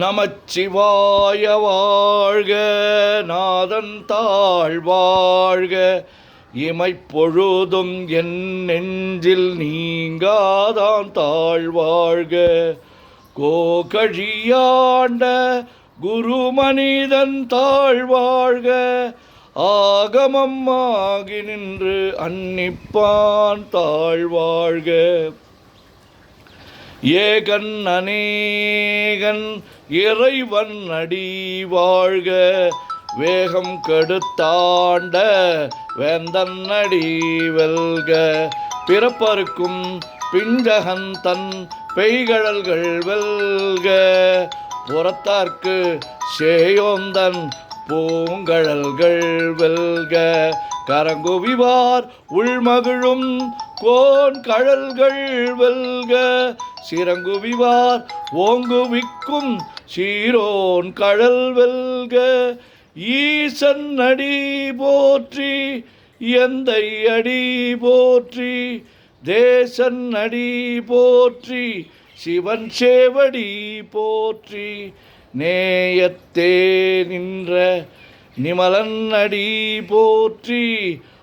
நமச்சிவாய வாழ்க, நாதன் தாழ் வாழ்க, இமைப்பொழுதும் என் நெஞ்சில் நீங்காதான் தாழ் வாழ்க. கோகழியாண்ட குருமனிதன் தாழ் வாழ்க, ஆகமம் ஆகி நின்று அன்னிப்பான் தாழ் வாழ்க. ஏகன் அநேகன் இறைவன் அடி வாழ்க, வேகம் கெடுத்தாண்ட வேந்தன் அடி வெல்க. பிறப்பருக்கும் பிஞ்சகன் தன் பெய்கழல்கள் வெல்க, புறத்தார்க்கு சேயோந்தன் பூங்கழல்கள் வெல்க. கரங்குவிவார் உள்மகிழும் கோன் கழல்கள் வெல்க, சிறங்குவிவார் ஓங்குவிக்கும் சீரோன் கழல் வெல்க. ஈசன் அடி போற்றி, எந்தை அடி போற்றி, தேசன் அடி போற்றி, சிவன் சேவடி போற்றி. நேயத்தே நின்ற நிமலன் அடி போற்றி,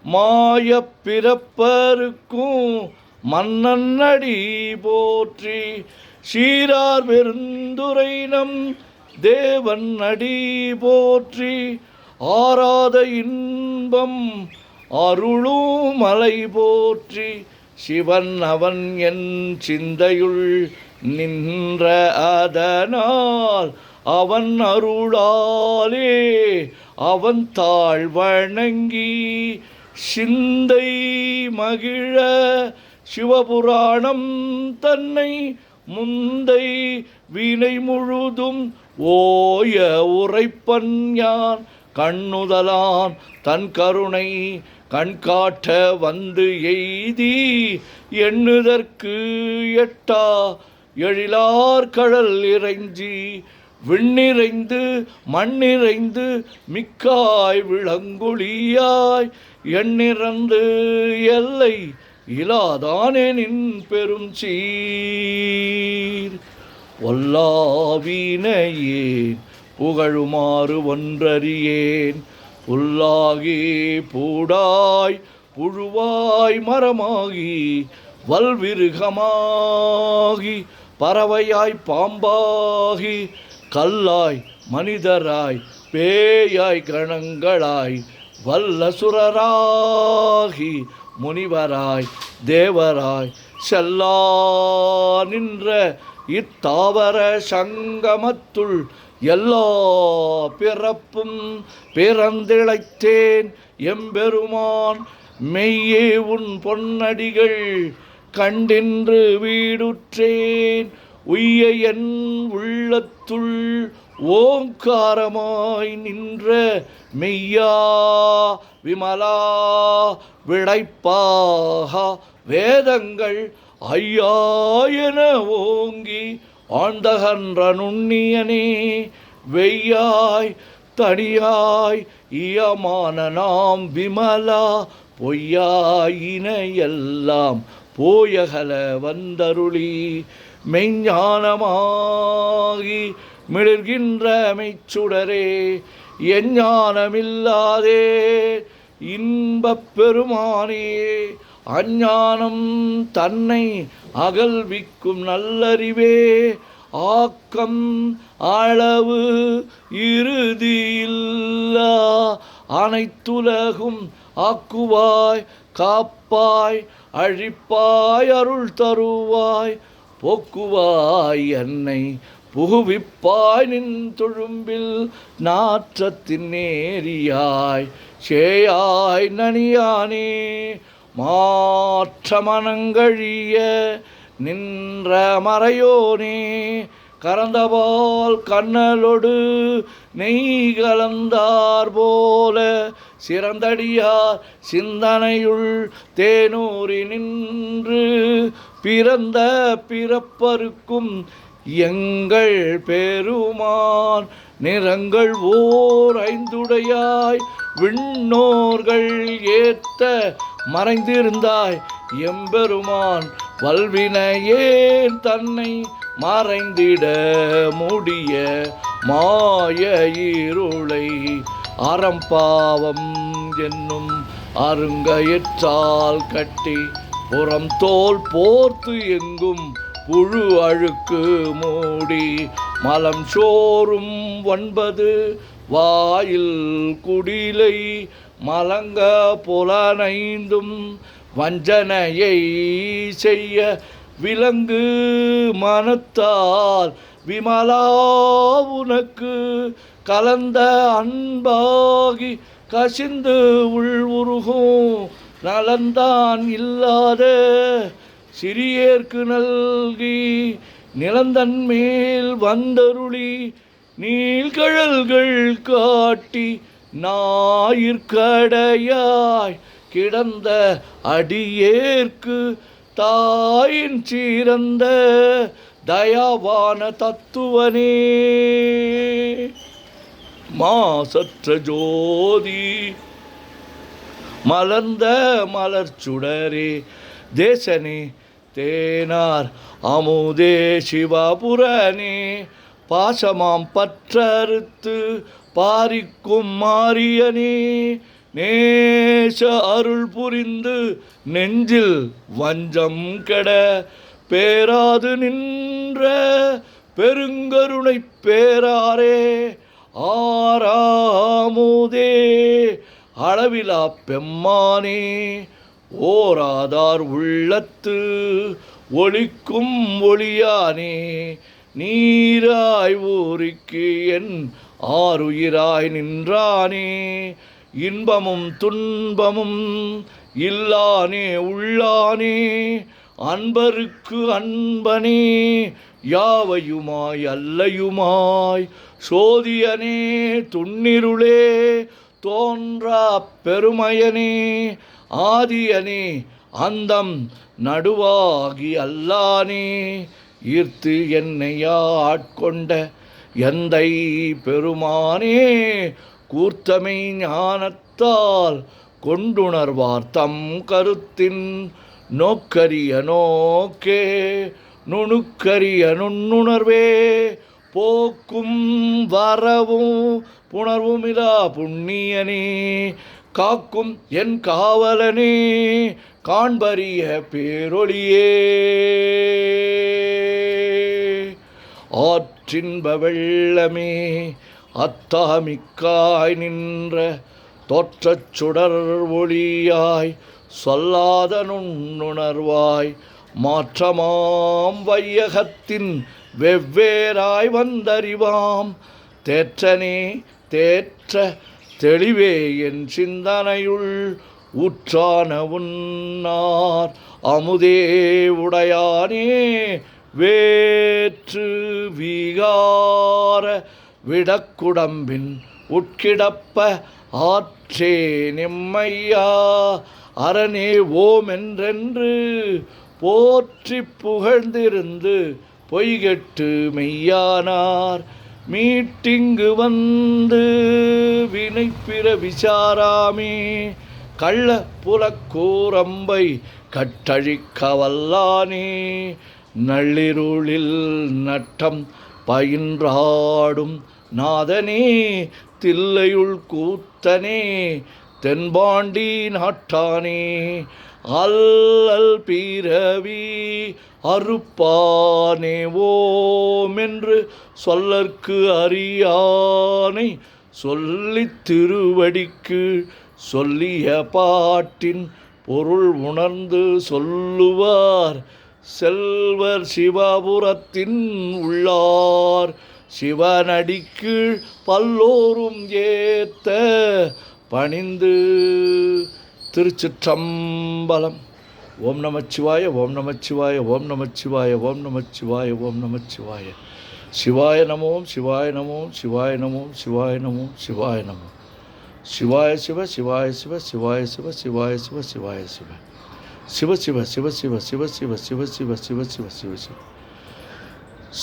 மாயப் பிறப்பருக்கும் மன்னன் அடி போற்றி. சீரார் பெருந்துரை நம் தேவன் அடி போற்றி, ஆராத இன்பம் அருளும் மலை போற்றி. சிவன் அவன் என் சிந்தையுள் நின்ற அதனால், அவன் அருளாலே அவன் தாழ் வணங்கி சிந்தை மகிழ சிவபுராணம் தன்னை முந்தை வினை முழுதும் ஓய உரைப்பன் யான். கண்ணுதலான் தன் கருணை கண்காட்ட வந்து எய்தி, எண்ணுதற்கு எட்டா எழிலார் கடல் இறைஞ்சி, விண்ணிறைந்து மண்ணிறைந்து மிக்காய் விளங்கொழியாய், எண்ணிறந்து எல்லை இலாதானே நின் பெரும் சீர். ஒல்லாவினையேன் புகழுமாறு ஒன்றறியேன், புல்லாகி பூடாய் புழுவாய் மரமாகி வல்விருகமாகி பறவையாய் பாம்பாகி கல்லாய் மனிதராய் பேயாய் கணங்களாய் வல்லசுரராகி முனிவராய் தேவராய் செல்லா நின்ற இத்தாவர சங்கமத்துள் எல்லா பிறப்பும் பிறந்திழைத்தேன் எம்பெருமான். மெய்யே உன் பொன்னடிகள் கண்டின்று வீடுற்றேன், உய்ய என் உள்ளத்துள் ஓங்காரமாய் நின்ற மெய்யா விமலா விடைப்பாக வேதங்கள் ஐயா என ஓங்கி ஆழ்ந்தகன்ற நுண்ணியனே. வெய்யாய் தனியாய் இயமான நாம் விமலா, பொய்யாயின எல்லாம் போயகல வந்தருளி, மெய்ஞானமாகி மிளர்கின்ற மெய்ச்சுடரே. எஞ்ஞானமில்லாதே இன்பப் பெருமானே, அஞ்ஞானம் தன்னை அகல்விக்கும் நல்லறிவே. ஆக்கம் அளவு இறுதியில்லா அனைத்துலகும் ஆக்குவாய் காப்பாய் அழிப்பாய் அருள் தருவாய், போக்குவாய் என்னை புகுவிப்பாய் நின் தொழும்பில் நாற்றத்தின் நேரியாய் சேயாய் நனியானே. மாற்ற மனங்கழிய நின்ற மறையோனே, கறந்தபால் கண்ணலொடு நெய் கலந்தார் போல சிறந்தடியார் சிந்தனையுள் தேனூரி நின்று, பிறந்த பிறப்பருக்கும் எங்கள் பெருமான். நிறங்கள் ஓர் ஐந்துடையாய் விண்ணோர்கள் ஏத்த மறைந்திருந்தாய் எம்பெருமான். வல்வினையேன் தன்னை மறைந்திட முடிய மாய இருளை அறம்பாவம் என்னும் அருங்கயிற்றால் கட்டி புறம் தோல் போர்த்து எங்கும் புழு அழுக்கு மூடி மலம் சோறும் 9 வாயில் குடிலை மலங்க புலனைந்தும் வஞ்சனையை செய்ய விலங்கு மனத்தால் விமலா உனக்கு கலந்த அன்பாகி கசிந்து உள்வுருகும் நலந்தான் இல்லாத சிறியேற்கு நல்கி நிலந்தன் மேல் வந்தருளி நீள்கழல்கள் காட்டி ஞாயிற்கடையாய் கிடந்த அடியேற்கு தாயின் சிறந்த தயாவான தத்துவனே மாசற்ற ஜோதி மலர்ந்த மலர்ச்சுடரே தேசனே தேனார் அமுதே சிவபுரனே பாசமாம் பற்றறுத்து பாரிக்கும் மாரியனே நேச அருள் புரிந்து நெஞ்சில் வஞ்சம் கெட பேராது நின்ற பெருங்கருணை பேராரே ஆறாமுதே அளவிலா பெம்மானே ஓராதார் உள்ளத்து ஒளிக்கும் ஒளியானே நீராய் ஊரிக்கு என் ஆறுயிராய் நின்றானே இன்பமும் துன்பமும் இல்லானே உள்ளானே அன்பருக்கு அன்பனே யாவையுமாய் அல்லையுமாய் சோதியனே துன்னிருளே தோன்றா பெருமையனே ஆதியனே அந்தம் நடுவாகி அல்லானே ஈர்த்து என்னையா ஆட்கொண்ட எந்தை பெருமானே கூர்த்தமை ஞானத்தால் கொண்டுணர்வார் தம் கருத்தின் நோக்கரிய நோக்கே நுணுக்கரிய நுண்ணுணர்வே போக்கும் வரவும் புணர்வுமிலா புண்ணியனே காக்கும் என் காவலனே காண்பரிய பேரொளியே ஆற்றின்ப வெள்ளமே அத்தாமிக்காய் நின்ற தோற்றச் சுடர் ஒளியாய் சொல்லாத நுண்ணுணர்வாய் மாற்றமாம் வையகத்தின் வெவ்வேறாய் வந்தறிவாம் தேற்றனே தேற்ற தெளிவே என் சிந்தனையுள் ஊற்றான உன்னார் அமுதே உடையானே வேற்று வீகார விடக்குடம்பின் உட்கிடப்ப ஆற்றே நிம்மையா அரணே ஓம் என்றென்று போற்றி புகழ்ந்திருந்து பொய்கெட்டு மெய்யானார் மீட்டிங்கு வந்து வினைப்பிற விசாராமே கள்ள புலக்கூரம்பை கட்டழிக்க வல்லானே நள்ளிருளில் நட்டம் பயின்றாடும் நாதனே தில்லையுள் கூத்தனே தென்பாண்டி நாட்டானே அல்லல் பிறவி அறுப்பானே ஓமென்று சொல்லற்கு அறியானை சொல்லித் திருவடிக்கு சொல்லிய பாட்டின் பொருள் உணர்ந்து சொல்லுவார் செல்வர் சிவபுரத்தின் உள்ளார் சிவனடிக்கு பல்லோரும் ஏத்த பணிந்து. திருச்சிற்றம்பலம். ஓம் நமச்சிவாய ஓம் நமச்சிவாய ஓம் நமச்சிவாய ஓம் நமச்சிவாய ஓம் நமச்சிவாய. சிவாய நமோம் சிவாய நமோம் சிவாய நமோம் சிவாய நமோம் சிவாய நமோம். சிவாய சிவ சிவாய சிவ சிவாய சிவ சிவாய சிவ சிவாய சிவ சிவ சிவ சிவ சிவ சிவ சிவ சிவ சிவ சிவ சிவ சிவ சிவ.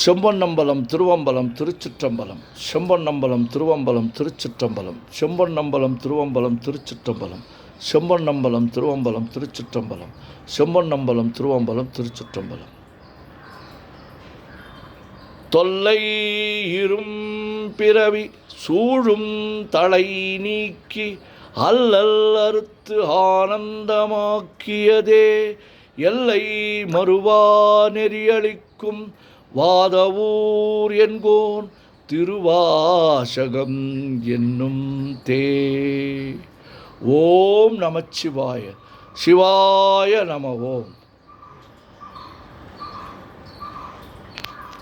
செம்பொன்னம்பலம் திருவம்பலம் திருச்சிற்றம்பலம். செம்பொன்னம்பலம் திருவம்பலம் திருச்சிற்றம்பலம். செம்பொன்னம்பலம் திருவம்பலம் திருச்சிற்றம்பலம். செம்பொன்னம்பலம் திருவம்பலம் திருச்சிற்றம்பலம். செம்பொன்னம்பலம் திருவம்பலம் திருச்சிற்றம்பலம். தொல்லை இரும் பிறவி சூழும் தலை நீக்கி அல்லல் அறுத்து ஆனந்தமாக்கியதே எல்லை மறுவா நெறியளிக்கும் வாதவூர் என்கோன் திருவாசகம் என்னும் தே. ஓம் நமச்சிவாய. சிவாய நம. ஓம்.